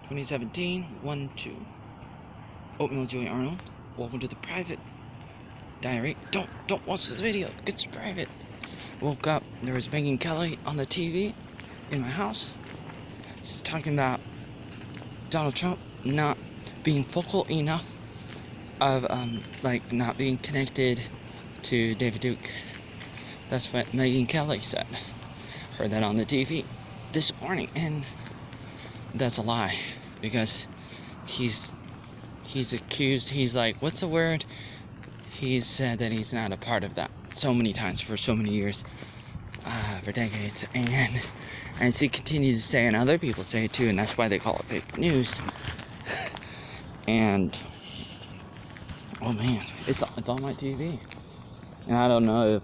2017, 1-2. Oatmeal Joey Arnold. Welcome to the private diary. Don't watch this video. It's private. Woke up, there was Megyn Kelly on the TV in my house. She's talking about Donald Trump not being vocal enough of not being connected to David Duke. That's what Megyn Kelly said. Heard that on the TV this morning, and that's a lie, because he's accused, he's like, what's the word? He's said that he's not a part of that so many times for so many years, for decades, and he continues to say, and other people say it too, and that's why they call it fake news. And oh man, it's on my TV, and I don't know if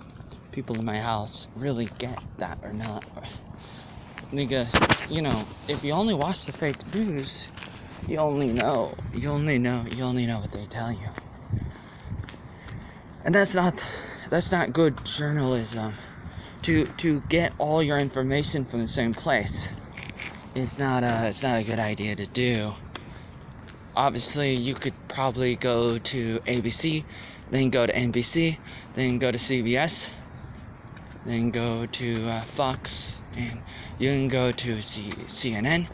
people in my house really get that or not, because if you only watch the fake news, you only know what they tell you, and that's not good journalism. To get all your information from the same place it's not a good idea to do. Obviously, you could probably go to ABC, then go to NBC, then go to CBS, then go to Fox, and you can go to CNN,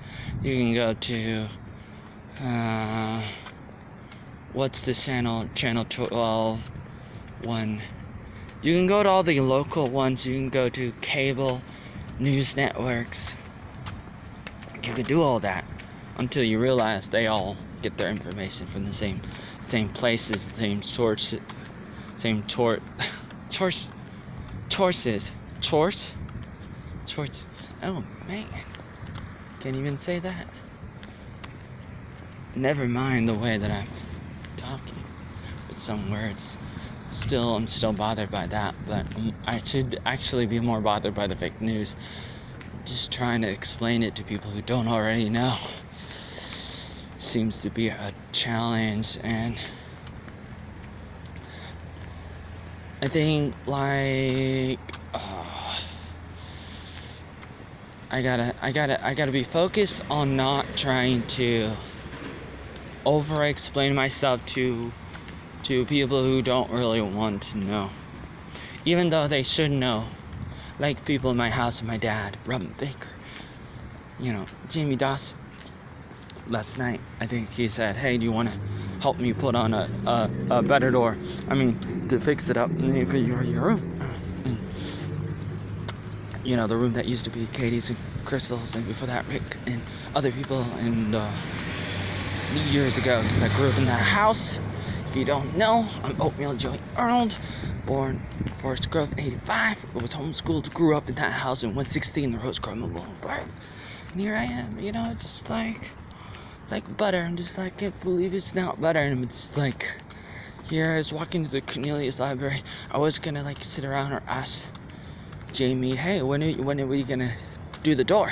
you can go to what's the channel 12 one. You can go to all the local ones, you can go to cable news networks. You can do all that until you realize they all get their information from the same places, same sources, choices. Oh man, can't even say that. Never mind the way that I'm talking with some words. I'm still bothered by that, but I should actually be more bothered by the fake news. Just trying to explain it to people who don't already know seems to be a challenge, and I think I gotta be focused on not trying to over-explain myself to people who don't really want to know, even though they should know, like people in my house, my dad, Robin Baker, Jamie Doss. Last night, I think he said, hey, do you want to help me put on a better door? To fix it up for your room. The room that used to be Katie's and Crystal's, and before that, Rick and other people, and years ago, that grew up in that house. If you don't know, I'm Oatmeal Joey Arnold, born Forest Grove in 85. I was homeschooled, grew up in that house in 116, the Rose Garden Park. And here I am, it's just like butter. I'm just like, can't believe it's not butter. And I'm just like, here I was walking to the Cornelius Library. I was gonna sit around or ask Jamie, hey, when are we gonna do the door?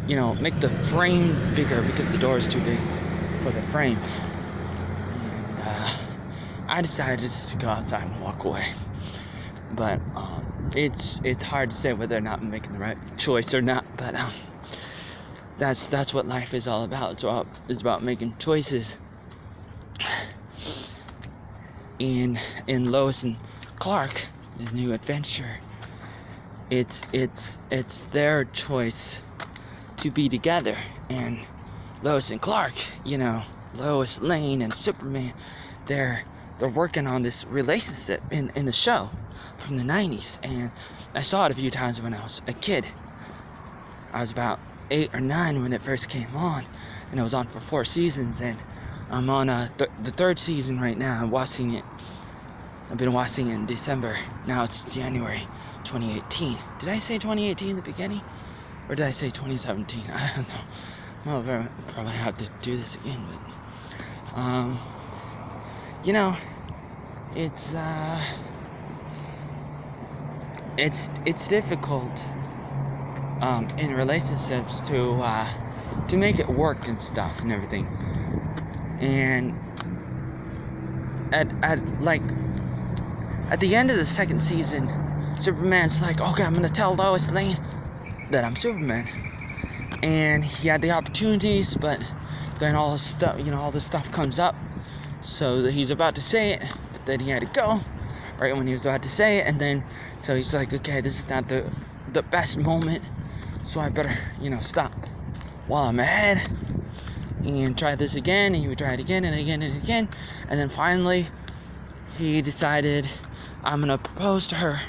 Make the frame bigger because the door is too big for the frame. I decided just to go outside and walk away. But it's hard to say whether or not I'm making the right choice or not. But that's what life is all about. It's about making choices. In Lois and Clark, the new adventure, it's their choice to be together. And Lois and Clark, Lois Lane and Superman, they're working on this relationship in the show from the 90s, and I saw it a few times when I was a kid. I was about 8 or 9 when it first came on, and it was on for 4 seasons, and I'm on the 3rd season right now. I'm watching it. I've been watching it in December. Now it's January 2018. Did I say 2018 at the beginning? Or did I say 2017? I don't know. I'll probably have to do this again, but it's difficult in relationships to make it work and stuff and everything. And at the end of the 2nd season, Superman's like, okay, I'm gonna tell Lois Lane that I'm Superman. and he had the opportunities, but then all this stuff comes up, so that he's about to say it, but then he had to go right when he was about to say it, and then so he's like, okay, this is not the best moment, so I better stop while I'm ahead and try this again. And he would try it again and again and again, and then finally he decided, I'm gonna propose to her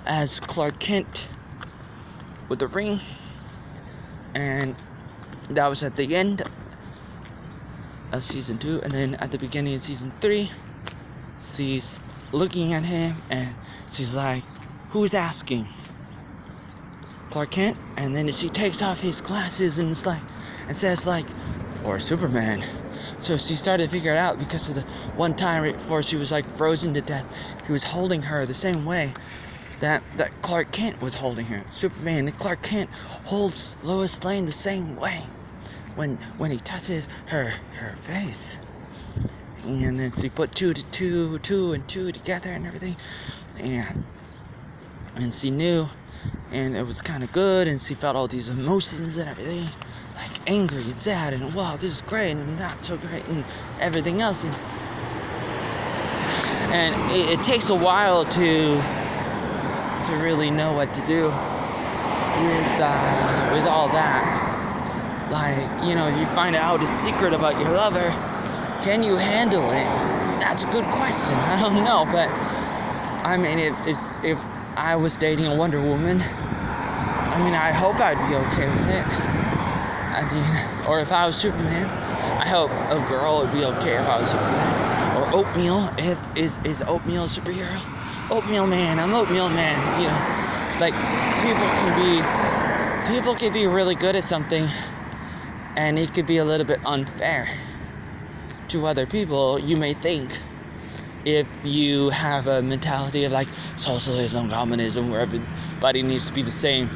as Clark Kent with the ring. And that was at the end of season 2. And then at the beginning of season 3, she's looking at him and she's like, who's asking? Clark Kent. And then she takes off his glasses and says or Superman. So she started to figure it out, because of the one time right before she was frozen to death, he was holding her the same way that Clark Kent was holding her. Superman and Clark Kent holds Lois Lane the same way when he touches her face. And then she put two and two together and everything, and she knew, and it was kind of good, and she felt all these emotions and everything, angry and sad and wow, this is great and not so great and everything else, and it takes a while to really know what to do with all that. You find out a secret about your lover, can you handle it? That's a good question. I don't know, but I mean, if I was dating a Wonder Woman, I hope I'd be okay with it. Or if I was Superman, I hope a girl would be okay if I was Superman. Or Oatmeal, is Oatmeal a superhero? Oatmeal Man, I'm Oatmeal Man. People can be really good at something, and it could be a little bit unfair to other people. You may think, if you have a mentality of socialism, communism, where everybody needs to be the same,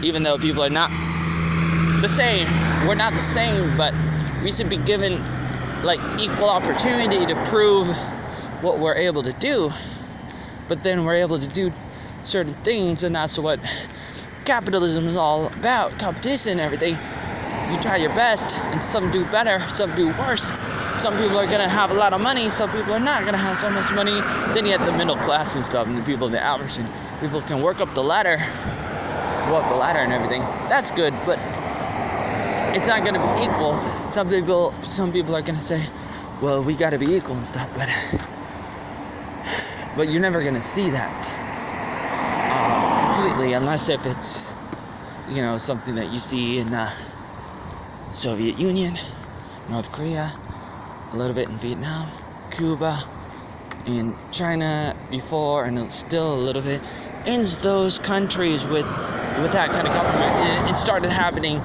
even though people are not the same. We're not the same, but we should be given equal opportunity to prove what we're able to do. But then we're able to do certain things, and that's what capitalism is all about, competition and everything. You try your best, and some do better, some do worse. Some people are going to have a lot of money, some people are not going to have so much money. Then you have the middle class and stuff, and the people in the average, and people can work up the ladder, go up the ladder and everything. That's good, but it's not going to be equal. Some people are going to say, well, we got to be equal and stuff, but you're never going to see that completely, unless if it's something that you see in Soviet Union, North Korea, a little bit in Vietnam, Cuba, in China before, and still a little bit in those countries with that kind of government. It started happening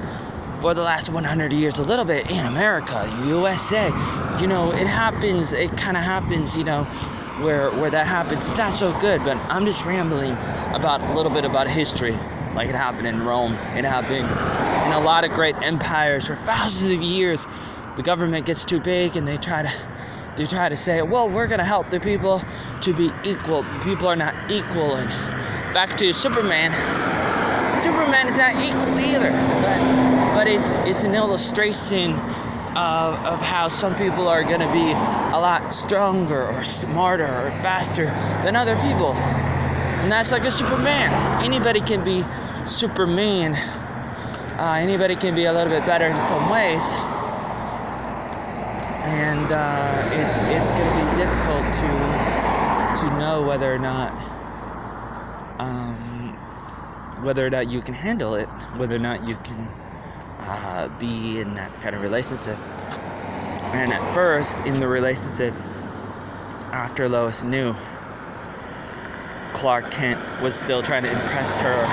for the last 100 years, a little bit in America, USA. It happens, it kind of happens, where that happens. It's not so good, but I'm just rambling about a little bit about history. It happened in Rome, it happened in a lot of great empires for thousands of years. The government gets too big, and they try to say, well, we're going to help the people to be equal. People are not equal. And back to Superman. Superman is not equal either, but it's an illustration of how some people are going to be a lot stronger or smarter or faster than other people. And that's like a Superman. Anybody can be Superman. Anybody can be a little bit better in some ways. And it's going to be difficult to know whether or not you can handle it, whether or not you can be in that kind of relationship. And at first, in the relationship, after Lois knew, Clark Kent was still trying to impress her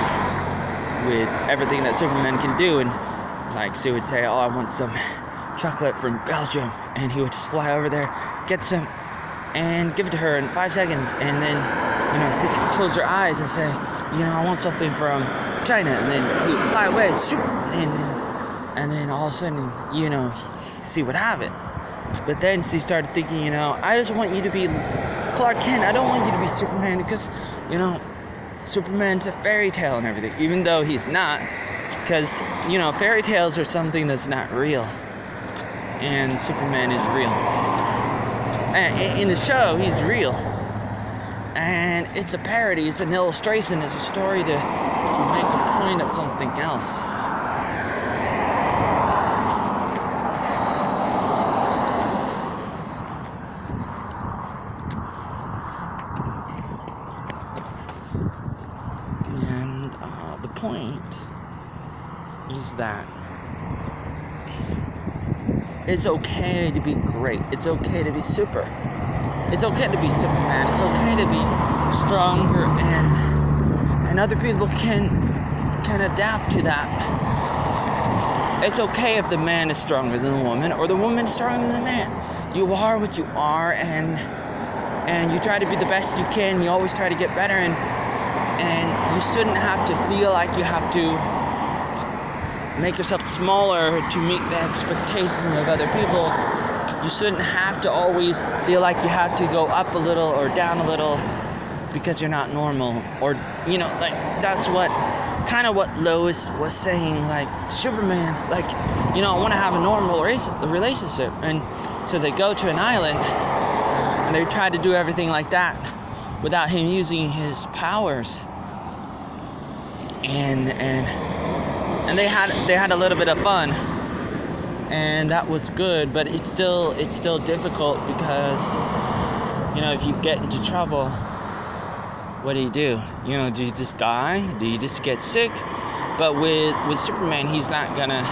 with everything that Superman can do, and she would say, oh, I want some chocolate from Belgium, and he would just fly over there, get some, and give it to her in 5 seconds, and then, she could close her eyes and say, I want something from China, and then he would fly away, and then all of a sudden, she would have it. But then she started thinking, I just want you to be Clark Kent, I don't want you to be Superman, because, Superman's a fairy tale and everything, even though he's not, because, fairy tales are something that's not real, and Superman is real. And in the show, he's real, and it's a parody, it's an illustration, it's a story to make a point of something else. The point is that it's okay to be great. It's okay to be super. It's okay to be Superman. It's okay to be stronger, and other people can adapt to that. It's okay if the man is stronger than the woman, or the woman is stronger than the man. You are what you are, and you try to be the best you can. You always try to get better, and you shouldn't have to feel like you have to make yourself smaller to meet the expectations of other people. You shouldn't have to always feel like you have to go up a little or down a little because you're not normal. Or, that's what Lois was saying, to Superman. I want to have a normal relationship. And so they go to an island and they try to do everything like that without him using his powers. And they had a little bit of fun, and that was good, but it's still difficult because if you get into trouble, what do? Do you just die? Do you just get sick? But with Superman, he's not gonna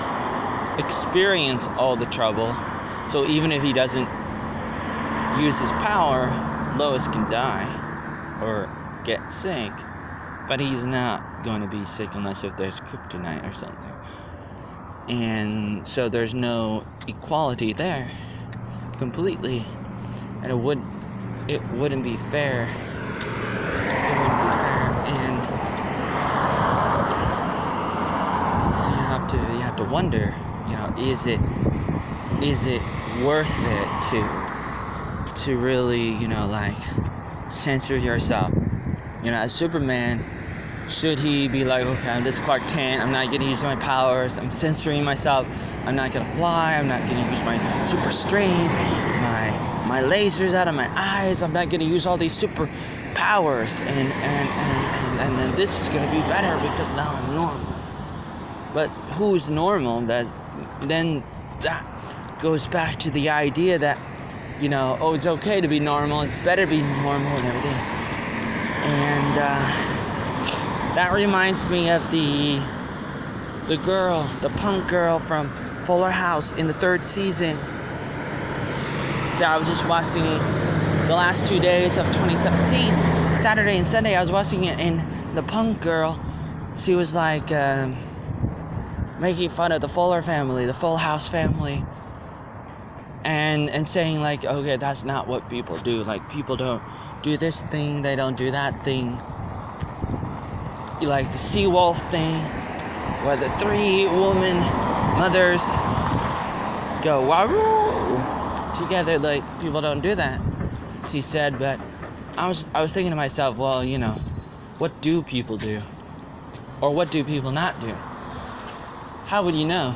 experience all the trouble, so even if he doesn't use his power, Lois can die or get sick, but he's not going to be sick unless if there's kryptonite or something. And so there's no equality there completely, and it wouldn't be fair. It wouldn't be fair. And so you have to wonder, is it worth it to really, censor yourself? As Superman, should he be like, okay, I'm this Clark Kent, I'm not going to use my powers, I'm censoring myself, I'm not going to fly, I'm not going to use my super strength, my lasers out of my eyes, I'm not going to use all these super powers, and then this is going to be better because now I'm normal. But who's normal? Then that goes back to the idea that, it's okay to be normal, it's better to be normal and everything. And that reminds me of the punk girl from Fuller House in the 3rd season that I was just watching the last 2 days of 2017. Saturday and Sunday I was watching it, and the punk girl, she was making fun of the Fuller family, the Full House family, and saying okay, that's not what people do. People don't do this thing, they don't do that thing. The sea wolf thing, where the 3 woman mothers go wahoo together. People don't do that, she said. But I was thinking to myself, well, what do people do, or what do people not do? How would you know?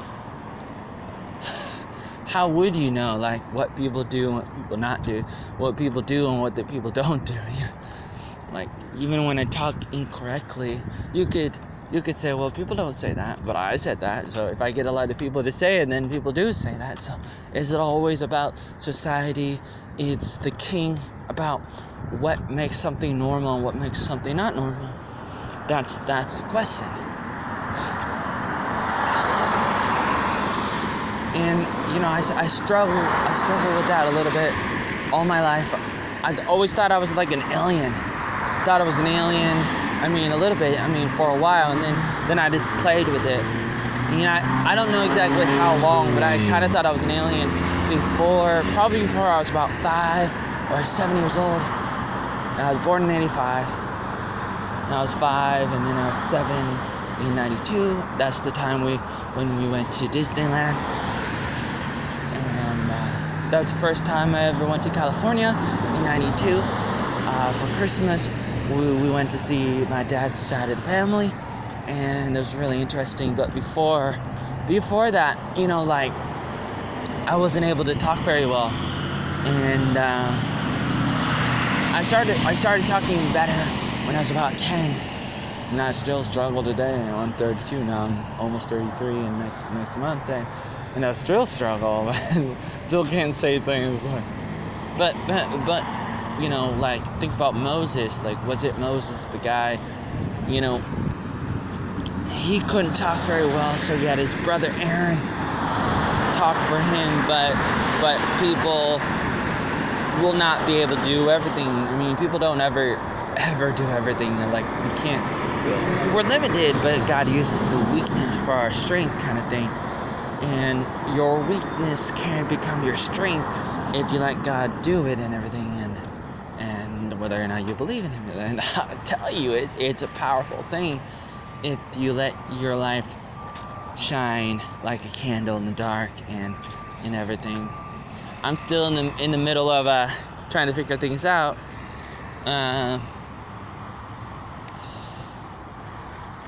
How would you know what people do and what people not do, what people do and what the people don't do? Even when I talk incorrectly, you could say, well, people don't say that, but I said that. So if I get a lot of people to say it, then people do say that. So is it always about society? It's the king about what makes something normal and what makes something not normal. That's the question. And I struggle with that a little bit all my life. I've always thought I was like an alien. Thought I was an alien. A little bit. For a while, and then I just played with it. I don't know exactly how long, but I kind of thought I was an alien probably before I was about 5 or 7 years old. I was born in 85. I was 5, and then I was 7 in 92. That's the time when we went to Disneyland. And that was the first time I ever went to California in 92 for Christmas. we went to see my dad's side of the family, and it was really interesting. But before that, you know, like, I wasn't able to talk very well, and I started talking better when I was about 10, and I still struggle today. I'm 32 now. I'm almost 33 in next month, and I still struggle. Still can't say things. But you know, like, think about Moses. Like, was it Moses, the guy? You know, he couldn't talk very well, so he had his brother Aaron talk for him. But people will not be able to do everything. I mean, people don't ever do everything. Like, we can't. We're limited, but God uses the weakness for our strength, kind of thing. And your weakness can become your strength if you let God do it and everything, and whether or not you believe in Him. And I'll tell you, it's a powerful thing if you let your life shine like a candle in the dark and everything. I'm still in the middle of trying to figure things out.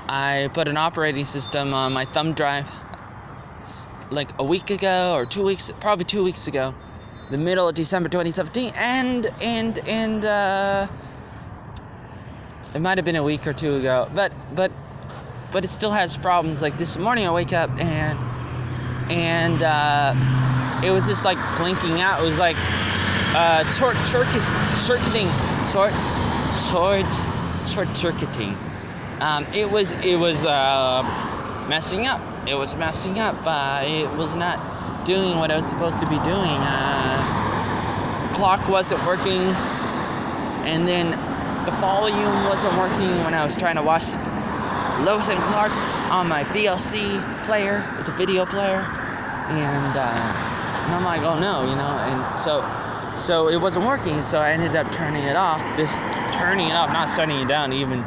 I put an operating system on my thumb drive like a week ago, or 2 weeks, probably 2 weeks ago, the middle of December 2017, and it might have been a week or two ago, but it still has problems. Like, this morning I wake up and it was just like blinking out. It was like short-circuiting. It was messing up. It was messing up. It was not doing what I was supposed to be doing. Clock wasn't working, and then the volume wasn't working when I was trying to watch Lois and Clark on my VLC player. It's a video player, and I'm like, oh no, you know. And so it wasn't working. So I ended up turning it off. Just turning it off, not shutting it down even,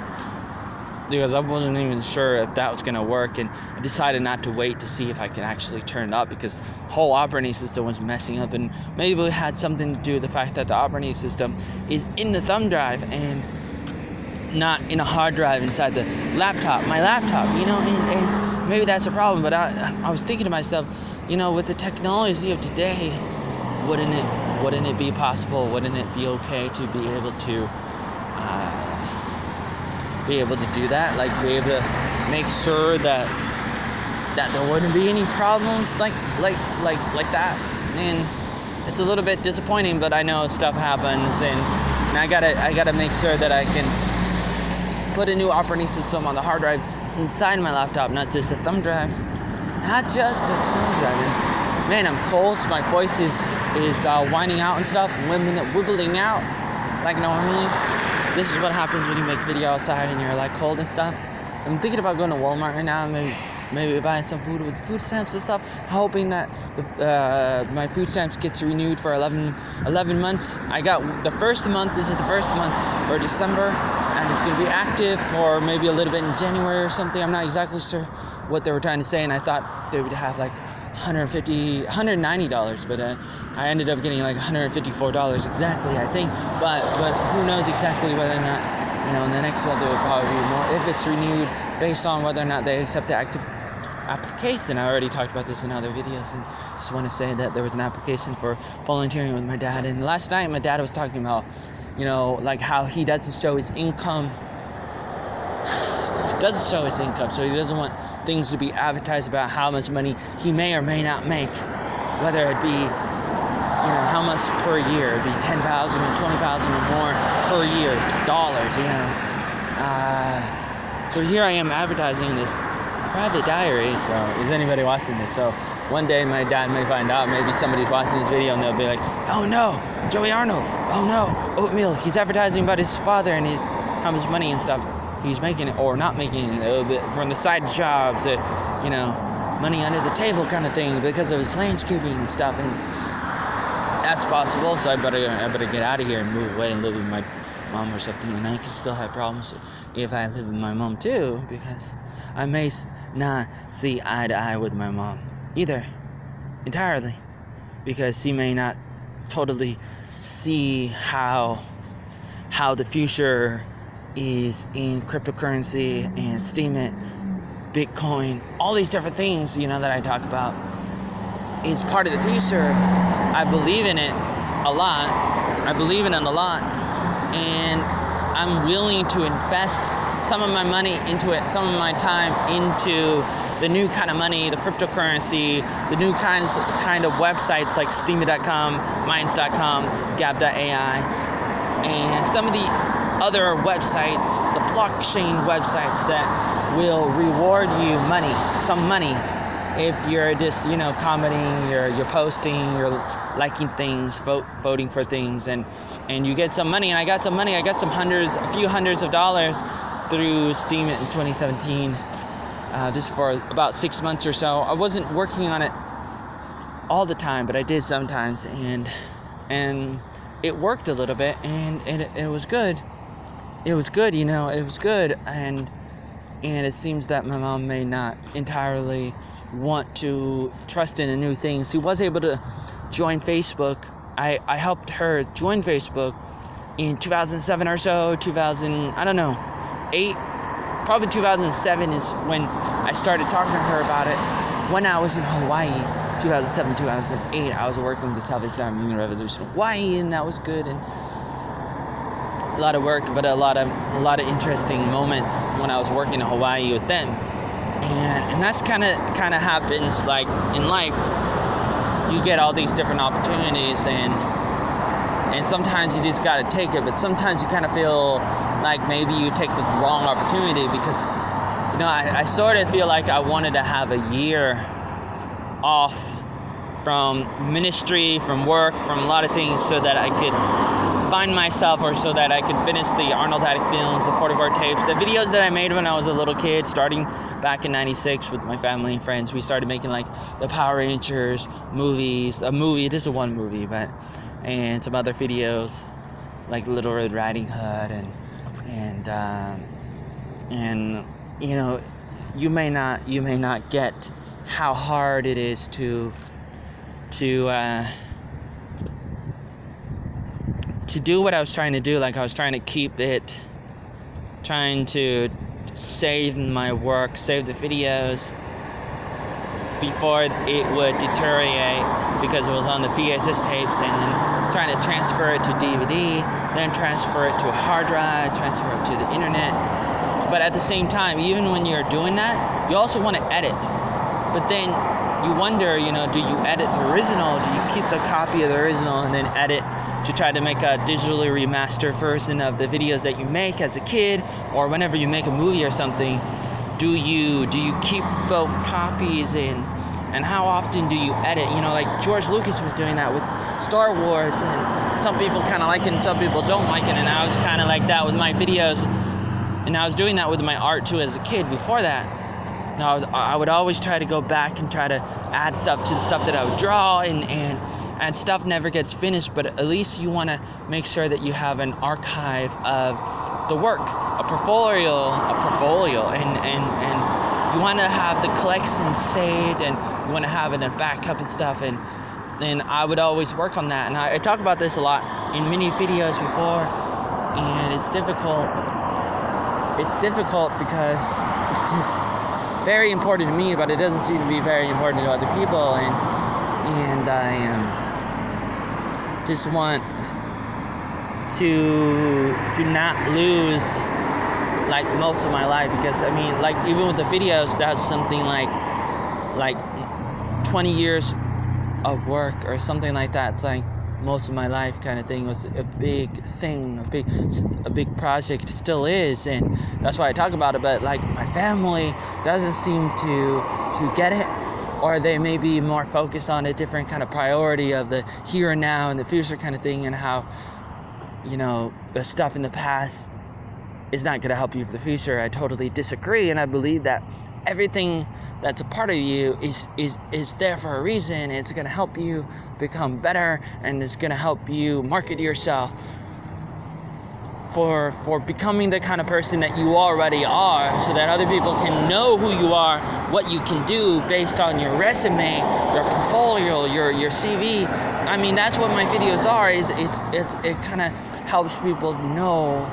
because I wasn't even sure if that was going to work, and I decided not to wait to see if I could actually turn it up, because the whole operating system was messing up, and maybe it had something to do with the fact that the operating system is in the thumb drive and not in a hard drive inside the laptop, my laptop, you know, and maybe that's a problem. But I was thinking to myself, you know, with the technology of today, wouldn't it be possible, wouldn't it be okay to be able to do that, like be able to make sure that there wouldn't be any problems like that. And it's a little bit disappointing, but I know stuff happens, and I gotta make sure that I can put a new operating system on the hard drive inside my laptop, not just a thumb drive, And, man, I'm cold, so my voice is whining out and stuff, wibbling out like normally. This is what happens when you make video outside and you're like cold and stuff. I'm thinking about going to Walmart right now and maybe buying some food with food stamps and stuff, hoping that my food stamps gets renewed for 11 months. I got the first month. This is the first month for December, and it's going to be active for maybe a little bit in January or something. I'm not exactly sure what they were trying to say, and I thought they would have like $190, but I ended up getting like $154 exactly, I think. But who knows exactly whether or not, in the next one there will probably be more if it's renewed based on whether or not they accept the active application. I already talked about this in other videos, and just want to say that there was an application for volunteering with my dad. And last night my dad was talking about, like how he doesn't show his income. So he doesn't want things to be advertised about how much money he may or may not make, whether it be, how much per year. It'd be $10,000 or $20,000 or more per year, dollars, So here I am advertising this private diary. So is anybody watching this? So one day my dad may find out, maybe somebody's watching this video and they'll be like, oh no, Joey Arnold, oh no, Oatmeal, he's advertising about his father and how much money and stuff he's making it or not making it, a little bit from the side jobs, money under the table kind of thing because of his landscaping and stuff. And that's possible, so I better get out of here and move away and live with my mom or something. And I can still have problems if I live with my mom too, because I may not see eye to eye with my mom either, entirely, because she may not totally see how the future is in cryptocurrency and Steemit, Bitcoin, all these different things, that I talk about is part of the future. I believe in it a lot. And I'm willing to invest some of my money into it, some of my time into the new kind of money, the cryptocurrency, the new kind of websites like Steemit.com, Minds.com, Gab.ai, and some of the other websites, the blockchain websites that will reward you some money, if you're just, commenting, you're posting, you're liking things, voting for things, and you get some money. And I got some money. I got a few hundreds of dollars through Steemit in 2017, just for about 6 months or so. I wasn't working on it all the time, but I did sometimes, and it worked a little bit, and it was good. It was good, it was good, and it seems that my mom may not entirely want to trust in a new thing. She was able to join Facebook. I helped her join Facebook in 2007 or so, 8, probably 2007 is when I started talking to her about it. When I was in Hawaii, 2007, 2008, I was working with the Salvation Army Revolution in Hawaii, and that was good, and a lot of work, but a lot of interesting moments when I was working in Hawaii with them. And that's kind of happens like in life. You get all these different opportunities, and sometimes you just gotta take it, but sometimes you kind of feel like maybe you take the wrong opportunity, because I sort of feel like I wanted to have a year off from ministry, from work, from a lot of things, so that I could find myself, or so that I could finish the Arnold films, the 44 tapes, the videos that I made when I was a little kid, starting back in 96 with my family and friends. We started making like the Power Rangers movies, just one movie, and some other videos like Little Red Riding Hood, and you may not get how hard it is to do what I was trying to do. Like, I was trying to save my work, save the videos before it would deteriorate, because it was on the VHS tapes, and then trying to transfer it to DVD, then transfer it to a hard drive, transfer it to the internet. But at the same time, even when you're doing that, you also want to edit. But then you wonder, do you edit the original? Do you keep the copy of the original and then edit to try to make a digitally remastered version of the videos that you make as a kid, or whenever you make a movie or something? Do you keep both copies in? And how often do you edit? Like George Lucas was doing that with Star Wars, and some people kind of like it and some people don't like it, and I was kind of like that with my videos, and I was doing that with my art too as a kid before that. I would always try to go back and try to add stuff to the stuff that I would draw, and stuff never gets finished, but at least you want to make sure that you have an archive of the work, a portfolio, and you want to have the collection saved, and you want to have it in backup and stuff, and I would always work on that. And I talk about this a lot in many videos before, and it's difficult. It's difficult because it's just very important to me, but it doesn't seem to be very important to other people, and I just want to not lose like most of my life, because like even with the videos, that's something like 20 years of work or something like that. It's like most of my life kind of thing. Was a big thing, a big project. It still is, and that's why I talk about it. But like my family doesn't seem to get it, or they may be more focused on a different kind of priority of the here and now and the future kind of thing, and how the stuff in the past is not going to help you for the future. I totally disagree, and I believe that everything that's a part of you is there for a reason. It's going to help you become better, and it's going to help you market yourself for becoming the kind of person that you already are, so that other people can know who you are, what you can do based on your resume, your portfolio, your CV. That's what my videos are. It kind of helps people know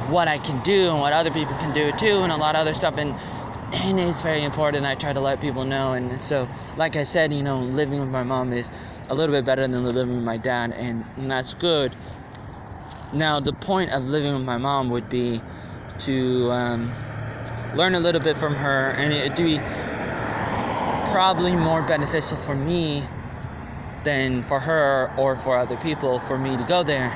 what I can do and what other people can do too, and a lot of other stuff, and it's very important. I try to let people know. And so, like I said, living with my mom is a little bit better than living with my dad, and that's good. Now, the point of living with my mom would be to learn a little bit from her, and it'd be probably more beneficial for me than for her or for other people for me to go there.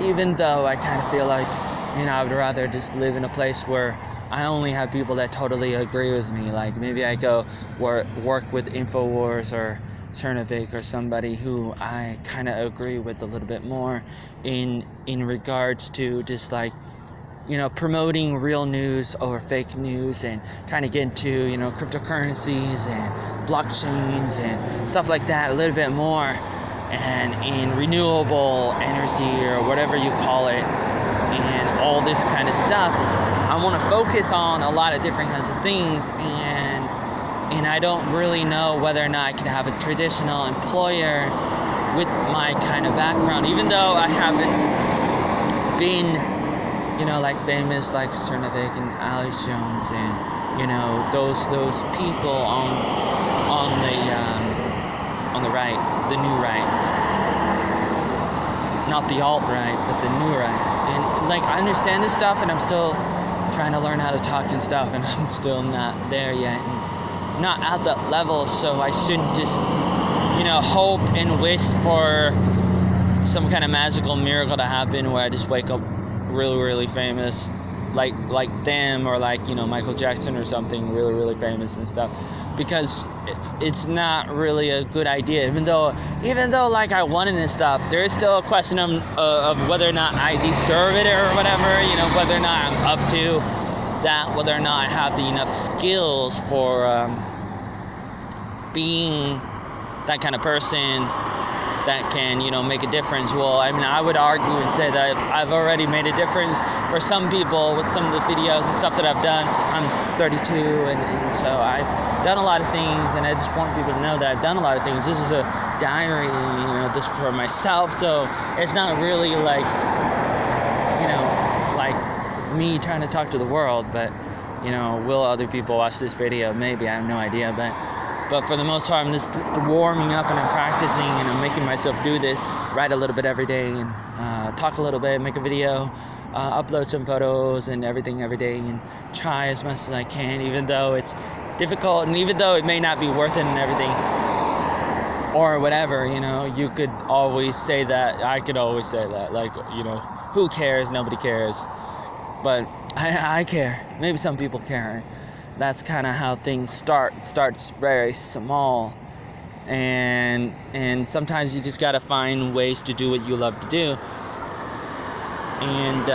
Even though I kind of feel like, I would rather just live in a place where I only have people that totally agree with me. Like maybe I go work with InfoWars or Chernovic or somebody who I kind of agree with a little bit more in regards to just like, promoting real news over fake news, and trying to get into, cryptocurrencies and blockchains and stuff like that a little bit more, and in renewable energy or whatever you call it, and all this kind of stuff. I want to focus on a lot of different kinds of things, and I don't really know whether or not I can have a traditional employer with my kind of background, even though I haven't been like famous like Chernovic and Alex Jones and those people on the right, the new right, not the alt right, but the new right. And like I understand this stuff, and I'm still trying to learn how to talk and stuff, and I'm still not there yet, and not at that level. So I shouldn't just hope and wish for some kind of magical miracle to happen where I just wake up really, really famous, like them, or like Michael Jackson or something, really, really famous and stuff, because it's not really a good idea. Even though like I wanted this stuff, there is still a question of whether or not I deserve it or whatever, whether or not I'm up to that, whether or not I have the enough skills for being that kind of person that can, make a difference. Well, I would argue and say that I've already made a difference for some people with some of the videos and stuff that I've done. I'm 32, and so I've done a lot of things, and I just want people to know that I've done a lot of things. This is a diary, just for myself, so it's not really like, like me trying to talk to the world, but, will other people watch this video? Maybe, I have no idea, but for the most part, I'm just warming up, and I'm practicing, and I'm making myself do this, write a little bit every day, and talk a little bit, make a video, upload some photos and everything every day, and try as much as I can, even though it's difficult, and even though it may not be worth it and everything, or whatever, you could always say that, I could always say that, like, who cares? Nobody cares. But I care. Maybe some people care. That's kind of how things starts very small, and sometimes you just gotta find ways to do what you love to do. And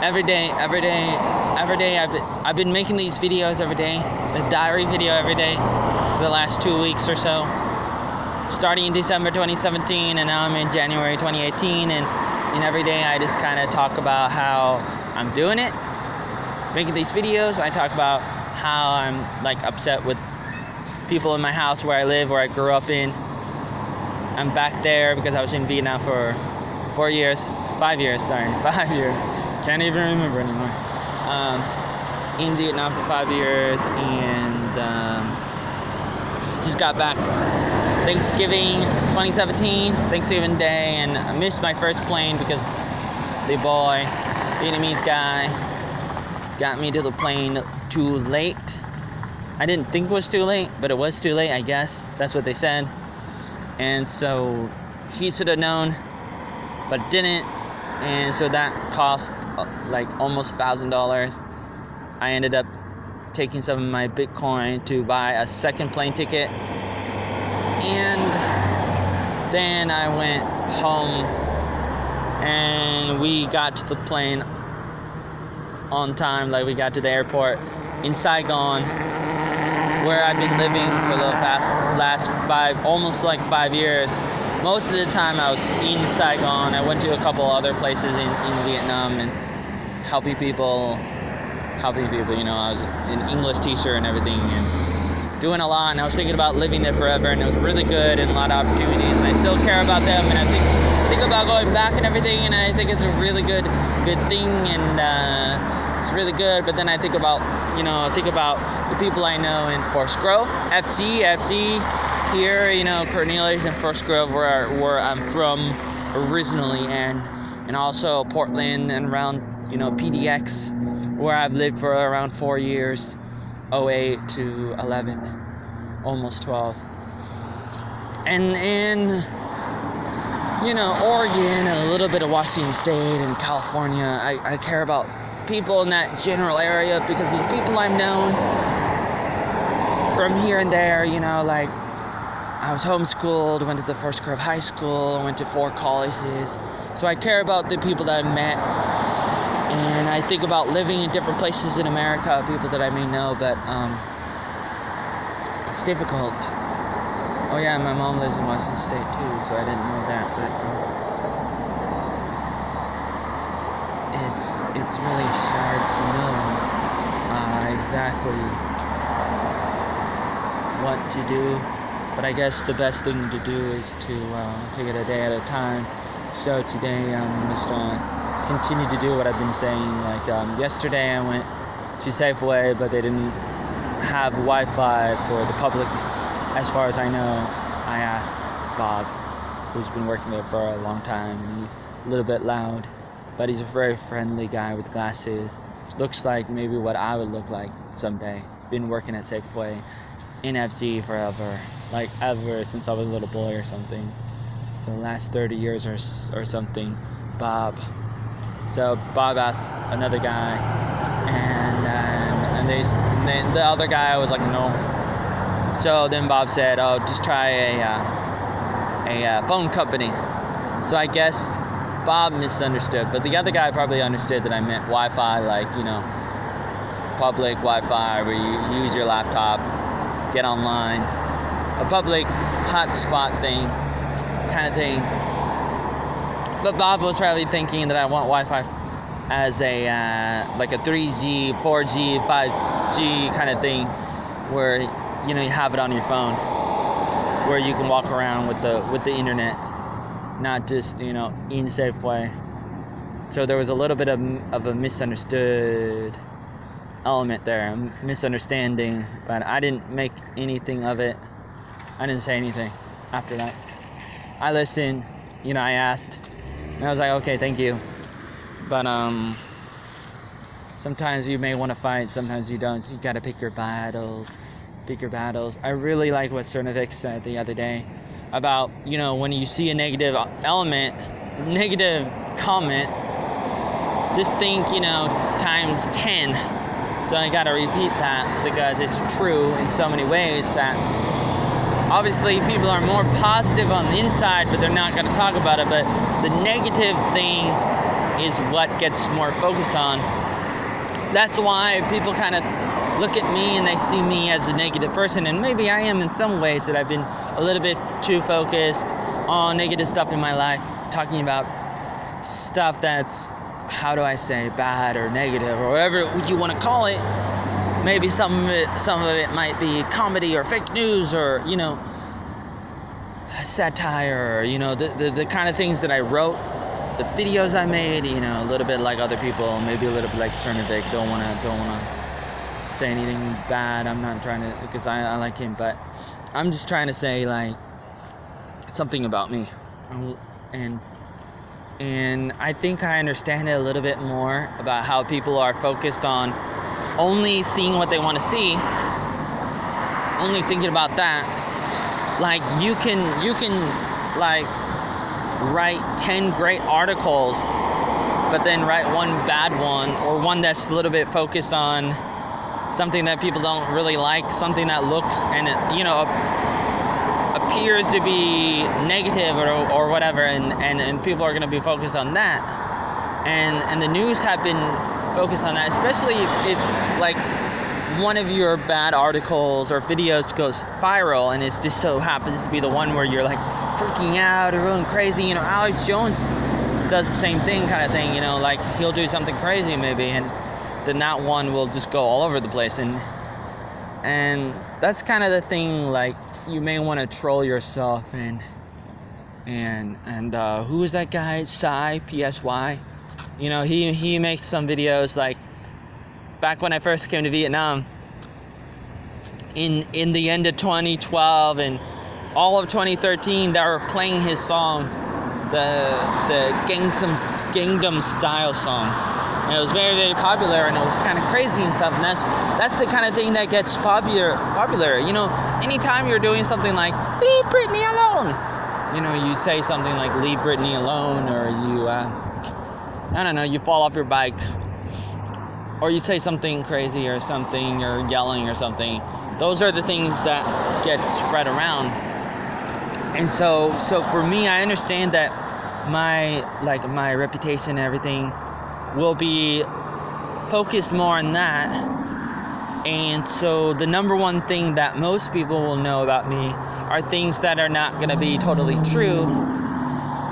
every day I've been making these videos every day, the diary video every day for the last 2 weeks or so, starting in December 2017, and now I'm in January 2018, and every day I just kind of talk about how I'm doing it, making these videos. I talk about how I'm like upset with people in my house where I live, where I grew up in. I'm back there because I was in Vietnam for 5 years. Can't even remember anymore. In Vietnam for 5 years, and just got back Thanksgiving 2017, Thanksgiving Day, and I missed my first plane because the boy, Vietnamese guy, got me to the plane too late. I didn't think it was too late, but it was too late, I guess. That's what they said. And so he should have known, but didn't. And so that cost like almost $1,000. I ended up taking some of my Bitcoin to buy a second plane ticket. And then I went home, and we got to the plane on time. Like, we got to the airport in Saigon, where I've been living for the last almost 5 years. Most of the time I was in Saigon. I went to a couple other places in Vietnam and helping people. I was an English teacher and everything, doing a lot, and I was thinking about living there forever, and it was really good and a lot of opportunities, and I still care about them, and I think about going back and everything, and I think it's a really good thing, and it's really good. But then I think about the people I know in Forest Grove, FG here, Cornelius and Forest Grove, where I'm from originally, and also Portland and around, PDX, where I've lived for around 4 years, 08 to 11, almost 12. And Oregon and a little bit of Washington State and California. I care about people in that general area because of the people I've known from here and there, like I was homeschooled, went to the Forest Grove High School, went to 4 colleges. So I care about the people that I've met, and I think about living in different places in America, people that I may know, but it's difficult. Oh yeah, my mom lives in Washington State too, so I didn't know that, but it's really hard to know exactly what to do. But I guess the best thing to do is to take it a day at a time. So today I'm just continue to do what I've been saying. Like yesterday I went to Safeway, but they didn't have Wi-Fi for the public. As far as I know, I asked Bob, who's been working there for a long time, and he's a little bit loud, but he's a very friendly guy with glasses. Looks like maybe what I would look like someday. Been working at Safeway in FC forever, like ever since I was a little boy or something. So the last 30 years or something, Bob. So Bob asked another guy, and the other guy was like, no. So then Bob said, oh, just try a phone company. So I guess Bob misunderstood, but the other guy probably understood that I meant Wi-Fi, like, public Wi-Fi where you use your laptop, get online, a public hotspot thing, kind of thing. But Bob was probably thinking that I want Wi-Fi as a like a 3G, 4G, 5G kind of thing, where you have it on your phone, where you can walk around with the internet, not just in Safeway. So there was a little bit of a misunderstood element there, a misunderstanding, but I didn't make anything of it. I didn't say anything after that. I listened, I asked, and I was like, okay, thank you. But sometimes you may want to fight, sometimes you don't, so you gotta pick your battles. I really like what Cernovich said the other day about, when you see a negative comment, just think, times 10. So I gotta repeat that because it's true in so many ways that obviously people are more positive on the inside, but they're not gonna talk about it. But the negative thing is what gets more focused on. That's why people kind of look at me and they see me as a negative person, and maybe I am in some ways, that I've been a little bit too focused on negative stuff in my life, talking about stuff that's, how do I say, bad or negative or whatever you want to call it. Maybe some of it might be comedy or fake news or satire, or the kind of things that I wrote, the videos I made, a little bit like other people, maybe a little bit like Cernovich. Don't wanna say anything bad. I'm not trying to, because I like him, but I'm just trying to say like something about me, and I think I understand it a little bit more about how people are focused on only seeing what they want to see, only thinking about that. Like you can like write 10 great articles, but then write one bad one, or one that's a little bit focused on something that people don't really like, something that looks and appears to be negative or whatever, and people are going to be focused on that, and the news have been focused on that, especially if like one of your bad articles or videos goes viral, and it just so happens to be the one where you're like freaking out or going crazy. Alex Jones does the same thing, kind of thing, like he'll do something crazy maybe, and then that one will just go all over the place, and And that's kind of the thing, like, you may want to troll yourself and who is that guy? Psy. You know, he makes some videos like back when I first came to Vietnam in the end of 2012 and all of 2013, they were playing his song, the Gangnam Style song. And it was very, very popular, and it was kind of crazy and stuff. And that's the kind of thing that gets popular. You know, anytime you're doing something like "Leave Britney alone," you know, you say something like "Leave Britney alone," or you, I don't know, you fall off your bike, or you say something crazy or something, or yelling or something. Those are the things that get spread around. And so for me, I understand that my reputation and everything will be focused more on that. And so the number one thing that most people will know about me are things that are not going to be totally true.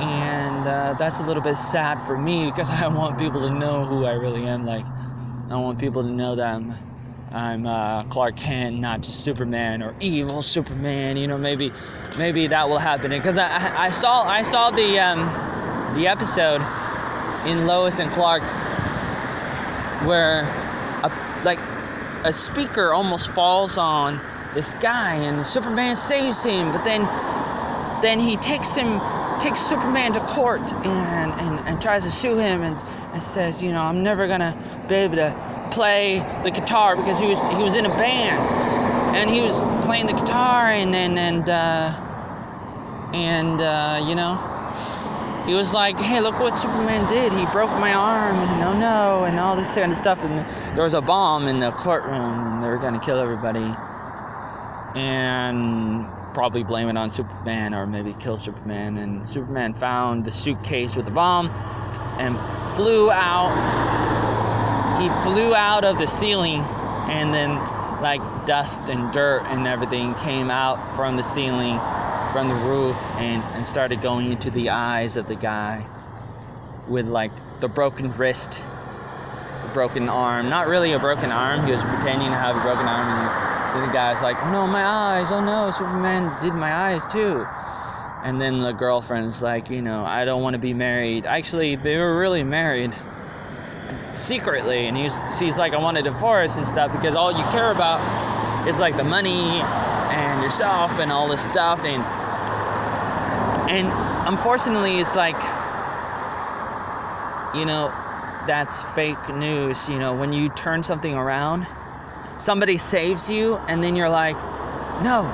And that's a little bit sad for me, because I want people to know who I really am. Like, I want people to know that I'm Clark Kent, not just Superman or evil Superman. You know, maybe that will happen. Because I saw the episode in Lois and Clark where a speaker almost falls on this guy and Superman saves him, but then he takes Superman to court and tries to sue him and says, you know, I'm never gonna be able to play the guitar, because he was in a band and he was playing the guitar and you know, he was like, hey, look what Superman did. He broke my arm, and oh no, and all this kind of stuff. And there was a bomb in the courtroom, and they were going to kill everybody. And probably blame it on Superman, or maybe kill Superman. And Superman found the suitcase with the bomb and flew out. He flew out of the ceiling, and then like dust and dirt and everything came out from the ceiling, from the roof, and started going into the eyes of the guy with like the broken wrist, the broken arm. Not really a broken arm, he was pretending to have a broken arm, and the guy's like, oh no, my eyes, oh no, Superman did my eyes too. And then the girlfriend's like, you know, I don't want to be married. Actually, they were really married secretly, and she's like, I want a divorce and stuff, because all you care about is like the money and yourself and all this stuff. And unfortunately, it's like, you know, that's fake news. You know, when you turn something around, somebody saves you, and then you're like, no,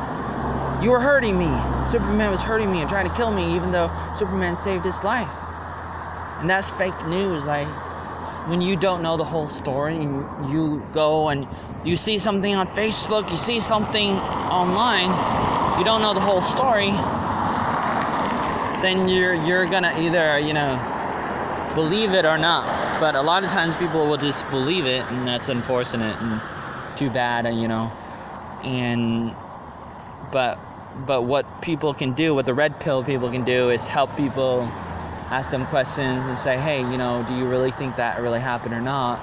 you were hurting me. Superman was hurting me and trying to kill me, even though Superman saved his life. And that's fake news. Like, when you don't know the whole story, and you go and you see something on Facebook, you see something online, you don't know the whole story, then you're gonna either, you know, believe it or not. But a lot of times people will just believe it, and that's unfortunate and too bad, you know. And but what people can do, what the red pill people can do, is help people, ask them questions and say, hey, you know, do you really think that really happened or not?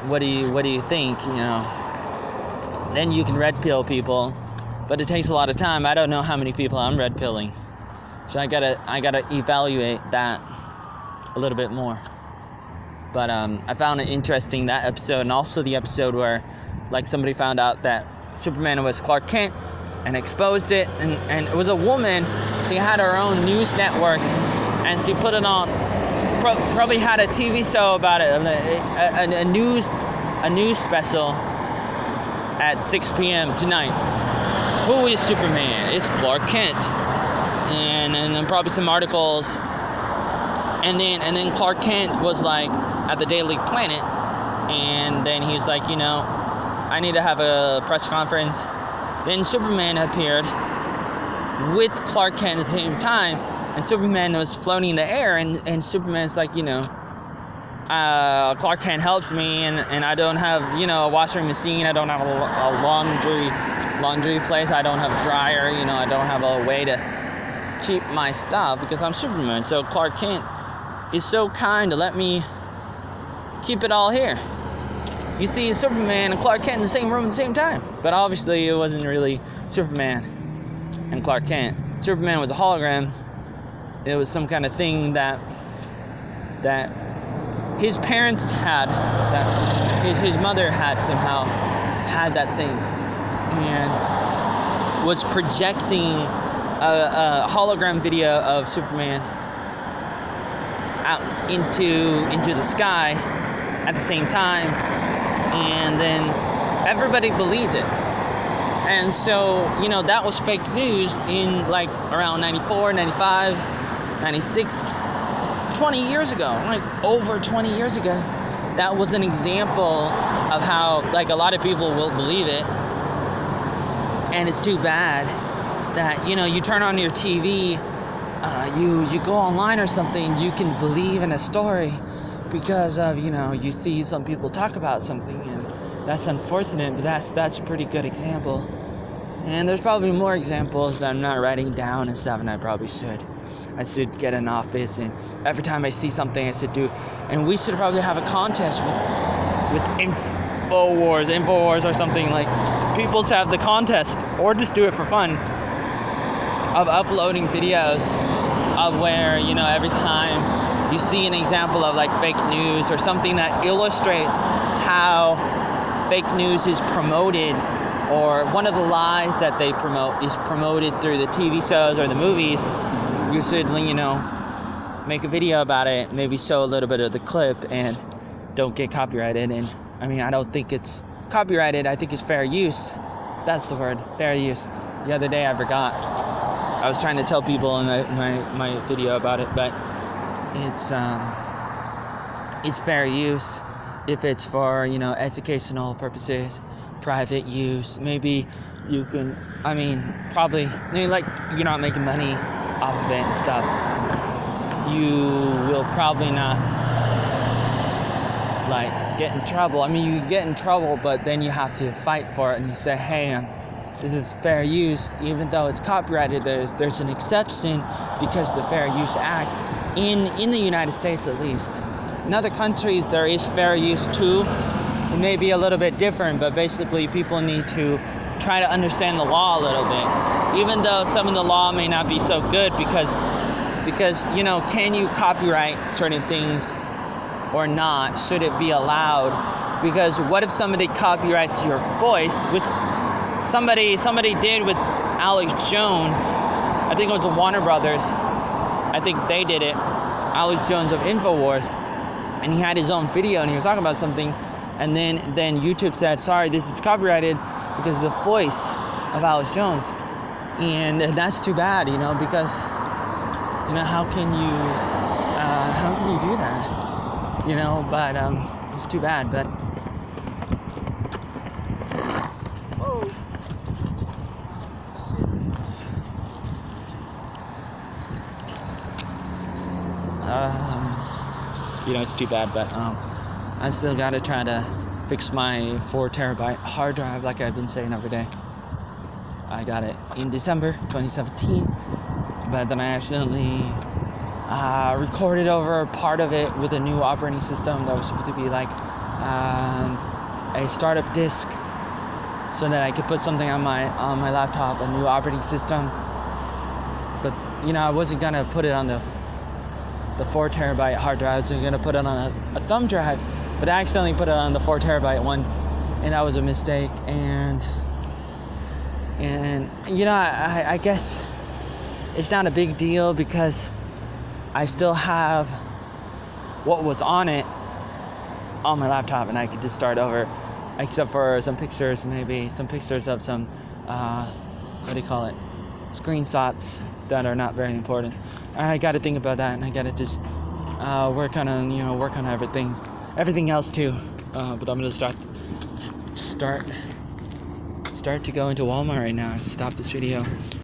What do you think? You know, then you can red pill people, but it takes a lot of time. I don't know how many people I'm red pilling, so I gotta evaluate that a little bit more. But I found it interesting, that episode, and also the episode where like somebody found out that Superman was Clark Kent and exposed it, and it was a woman. She had her own news network, and she put it on, probably had a TV show about it, a news special at 6 p.m. tonight. Who is Superman? It's Clark Kent. And then probably some articles, and then Clark Kent was like at the Daily Planet, and then he's like, you know, I need to have a press conference. Then Superman appeared with Clark Kent at the same time, and Superman was floating in the air, and Superman's like, you know, Clark Kent helped me, and I don't have, you know, a washing machine, I don't have a laundry place, I don't have a dryer, you know, I don't have a way to keep my stuff because I'm Superman. So Clark Kent is so kind to let me keep it all here. you see Superman and Clark Kent in the same room at the same time. But obviously it wasn't really Superman and Clark Kent. Superman was a hologram. It was some kind of thing that his parents had, that his mother had somehow had that thing, and was projecting a hologram video of Superman out into the sky at the same time, and then everybody believed it. And so, that was fake news in like around 94, 95, 96, 20 years ago, like over 20 years ago. That was an example of how, like, a lot of people will believe it. And it's too bad that, you turn on your TV, you go online or something, you can believe in a story because of, you see some people talk about something, and that's unfortunate, but that's a pretty good example. And there's probably more examples that I'm not writing down and stuff, and I probably should. I should get an office, and every time I see something, I should do. And we should probably have a contest with InfoWars or something, like people to have the contest, or just do it for fun, of uploading videos of where, every time you see an example of like fake news or something that illustrates how fake news is promoted, or one of the lies that they promote is promoted through the TV shows or the movies, you should, make a video about it, maybe show a little bit of the clip, and don't get copyrighted. And I don't think it's copyrighted, I think it's fair use. That's the word, fair use. The other day I forgot. I was trying to tell people in my video about it, but it's fair use if it's for, educational purposes, private use. Maybe you can, probably, like, you're not making money off of it and stuff. You will probably not, like, get in trouble. You get in trouble, but then you have to fight for it, and you say, hey, this is fair use, even though it's copyrighted. There's an exception because of the Fair Use Act in the United States, at least. In other countries, there is fair use too. It may be a little bit different, but basically people need to try to understand the law a little bit, even though some of the law may not be so good, because can you copyright certain things or not? Should it be allowed? Because what if somebody copyrights your voice, which somebody did with Alex Jones? I think it was the Warner Brothers. I think they did it. Alex Jones of InfoWars, and he had his own video, and he was talking about something, and then YouTube said, sorry, this is copyrighted because of the voice of Alex Jones. And that's too bad, because how can you do that? But it's too bad. But it's too bad, but I still gotta try to fix my 4 terabyte hard drive, like I've been saying every day. I got it in December 2017, but then I accidentally recorded over part of it with a new operating system that was supposed to be like a startup disk, so that I could put something on my laptop, a new operating system. But I wasn't gonna put it on the 4 terabyte hard drive. I was gonna put it on a thumb drive, but I accidentally put it on the 4 terabyte one, and that was a mistake. And I guess it's not a big deal because I still have what was on it on my laptop, and I could just start over, except for some pictures, maybe some pictures of some screenshots that are not very important. I got to think about that, and I got to just work on everything else too. But I'm gonna start to go into Walmart right now and stop this video.